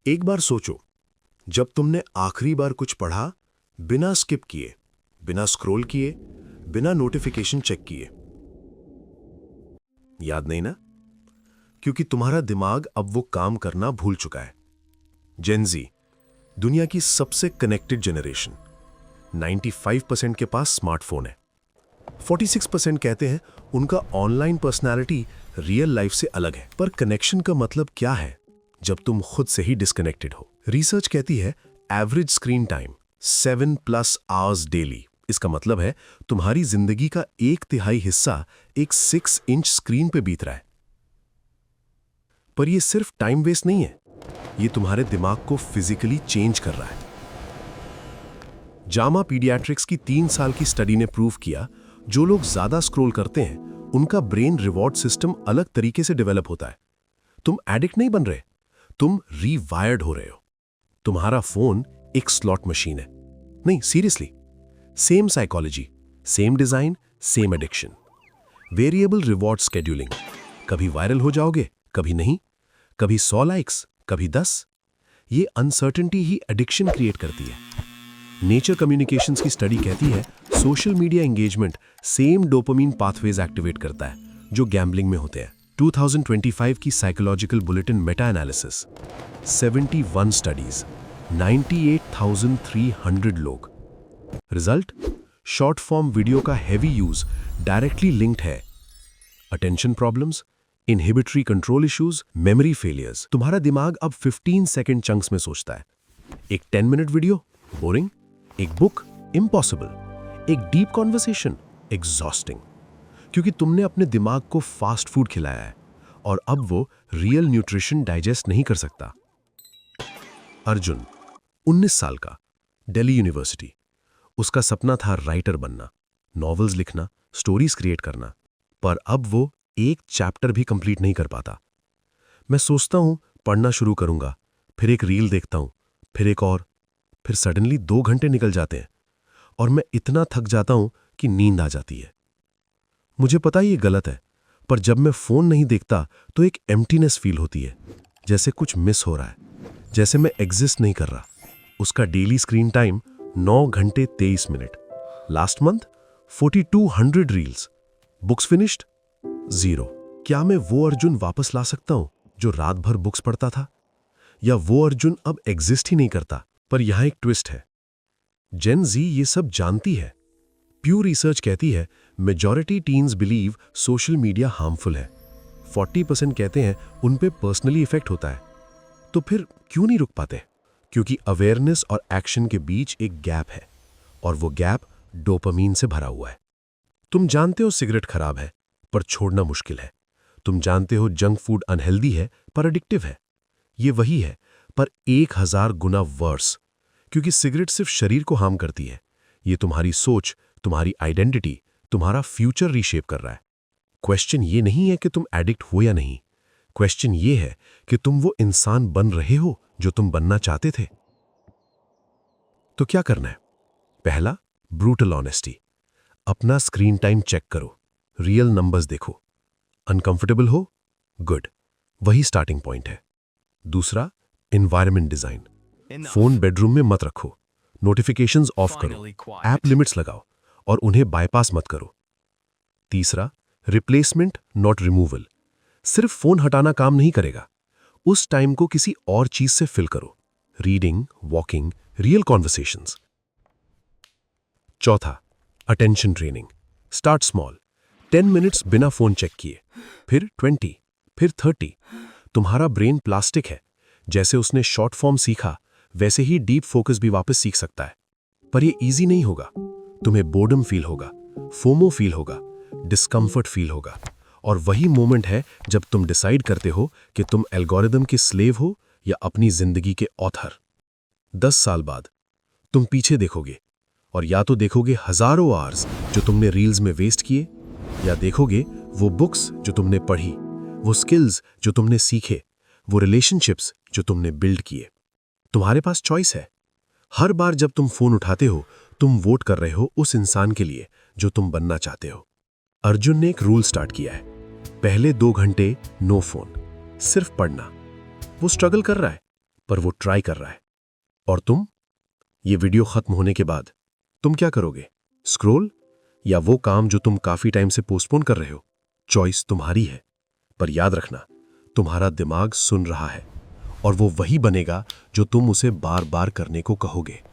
एक बार सोचो, जब तुमने आखिरी बार कुछ पढ़ा बिना स्किप किए, बिना स्क्रॉल किए, बिना नोटिफिकेशन चेक किए। याद नहीं ना? क्योंकि तुम्हारा दिमाग अब वो काम करना भूल चुका है। जेन ज़ी, दुनिया की सबसे कनेक्टेड जनरेशन, 95% के पास स्मार्टफोन है। 46% कहते हैं उनका ऑनलाइन पर्सनालिटी रियल लाइफ से अलग है। पर कनेक्शन का मतलब क्या है जब तुम खुद से ही डिस्कनेक्टेड हो? रिसर्च कहती है average screen time 7+ hours daily. इसका मतलब है तुम्हारी जिंदगी का 1/3 हिस्सा एक 6 इंच स्क्रीन पे बीत रहा है। पर यह सिर्फ टाइम वेस्ट नहीं है, ये तुम्हारे दिमाग को फिजिकली चेंज कर रहा है। जामा पीडियाट्रिक्स की 3 साल की स्टडी ने प्रूव किया, जो लोग ज्यादा स्क्रॉल करते हैं उनका ब्रेन रिवॉर्ड सिस्टम अलग तरीके से डेवलप होता है। तुम एडिक्ट नहीं बन रहे, तुम रीवायर्ड हो रहे हो। तुम्हारा फोन एक स्लॉट मशीन है। नहीं, seriously, same psychology, same design, same addiction. Variable reward scheduling, कभी वायरल हो जाओगे, कभी नहीं, कभी 100 लाइक्स, कभी 10। ये अनसर्टेनिटी ही एडिक्शन क्रिएट करती है। नेचर कम्युनिकेशंस की स्टडी कहती है social media engagement same dopamine pathways activate करता है जो गैम्बलिंग में होते हैं। 2025 की psychological bulletin Meta analysis, 71 studies, 98,300 लोग। रिजल्ट, शॉर्ट फॉर्म वीडियो का हैवी यूज डायरेक्टली लिंक्ड है attention problems, inhibitory control issues, memory failures. तुम्हारा दिमाग अब 15 सेकेंड चंक्स में सोचता है। एक 10 मिनट वीडियो बोरिंग, एक बुक इम्पॉसिबल, एक डीप कॉन्वर्सेशन एग्जॉस्टिंग। क्योंकि तुमने अपने दिमाग को फास्ट फूड खिलाया है और अब वो रियल न्यूट्रिशन डाइजेस्ट नहीं कर सकता। अर्जुन, 19 साल का, दिल्ली यूनिवर्सिटी। उसका सपना था राइटर बनना, नॉवेल्स लिखना, स्टोरीज क्रिएट करना, पर अब वो एक चैप्टर भी कंप्लीट नहीं कर पाता। मैं सोचता हूं पढ़ना शुरू करूंगा, फिर एक रील देखता हूं, फिर एक और, फिर सडनली 2 घंटे निकल जाते हैं और मैं इतना थक जाता हूं कि नींद आ जाती है। मुझे पता ये गलत है, पर जब मैं फोन नहीं देखता तो एक एम्प्टीनेस फील होती है, जैसे कुछ मिस हो रहा है, जैसे मैं एग्जिस्ट नहीं कर रहा। उसका डेली स्क्रीन टाइम 9 घंटे 23 minute. Last month 4200 reels. Books finished 0। क्या मैं वो अर्जुन वापस ला सकता हूं जो रात भर बुक्स पढ़ता था? या वो अर्जुन अब एग्जिस्ट ही नहीं करता? पर यहां एक ट्विस्ट है। जेन ज़ी ये सब जानती है। प्यू रिसर्च कहती है majority teens believe social media harmful है। 40% कहते हैं उन पे पर्सनली इफेक्ट होता है। तो फिर क्यों नहीं रुक पाते? क्योंकि अवेयरनेस और एक्शन के बीच एक गैप है, और वो गैप डोपामीन से भरा हुआ है। तुम जानते हो सिगरेट खराब है, पर छोड़ना मुश्किल है। तुम जानते हो जंक फूड अनहेल्दी है, पर एडिक्टिव है। ये वही है, पर 1000 गुना वर्स। क्योंकि सिगरेट सिर्फ शरीर को हार्म करती है, ये तुम्हारी सोच, तुम्हारी आइडेंटिटी, तुम्हारा फ्यूचर रीशेप कर रहा है। क्वेश्चन ये नहीं है कि तुम एडिक्ट हो या नहीं, क्वेश्चन ये है कि तुम वो इंसान बन रहे हो जो तुम बनना चाहते थे। तो क्या करना है? पहला, ब्रूटल ऑनेस्टी। अपना स्क्रीन टाइम चेक करो, रियल नंबर्स देखो। अनकंफर्टेबल हो? गुड, वही स्टार्टिंग पॉइंट है। दूसरा, एनवायरनमेंट डिजाइन। फोन बेडरूम में मत रखो, नोटिफिकेशंस ऑफ करो, ऐप लिमिट्स लगाओ और उन्हें बायपास मत करो। तीसरा, रिप्लेसमेंट नॉट रिमूवल। सिर्फ फोन हटाना काम नहीं करेगा, उस टाइम को किसी और चीज से फिल करो। Reading, walking, real conversations. चौथा, attention training. Start small, 10 minutes बिना फोन चेक किए, फिर 20, फिर 30। तुम्हारा ब्रेन प्लास्टिक है, जैसे उसने शॉर्ट फॉर्म सीखा वैसे ही डीप फोकस भी वापस सीख सकता है। पर ये इजी नहीं होगा। तुम्हें बोर्डम फील होगा, फोमो फील होगा, डिस्कम्फर्ट फील होगा, और वही मोमेंट है जब तुम डिसाइड करते हो कि तुम एल्गोरिदम के स्लेव हो या अपनी जिंदगी के ऑथर। 10 साल बाद तुम पीछे देखोगे, और या तो देखोगे हजारों आवर्स जो तुमने रील्स में वेस्ट किए, या देखोगे वो बुक्स जो तुमने पढ़ी, वो स्किल्स जो तुमने सीखे, वो रिलेशनशिप्स जो तुमने बिल्ड किए। तुम्हारे पास चॉइस है। हर बार जब तुम फोन उठाते हो, तुम वोट कर रहे हो उस इंसान के लिए जो तुम बनना चाहते हो। अर्जुन ने एक रूल स्टार्ट किया है, पहले 2 घंटे नो फोन, सिर्फ पढ़ना। वो स्ट्रगल कर रहा है, पर वो ट्राई कर रहा है। और तुम? ये वीडियो खत्म होने के बाद तुम क्या करोगे? स्क्रॉल या वो काम जो तुम काफी टाइम से पोस्टपोन कर रहे हो? चॉइस तुम्हारी है, पर याद रखना, तुम्हारा दिमाग सुन रहा है और वो वही बनेगा जो तुम उसे बार बार करने को कहोगे।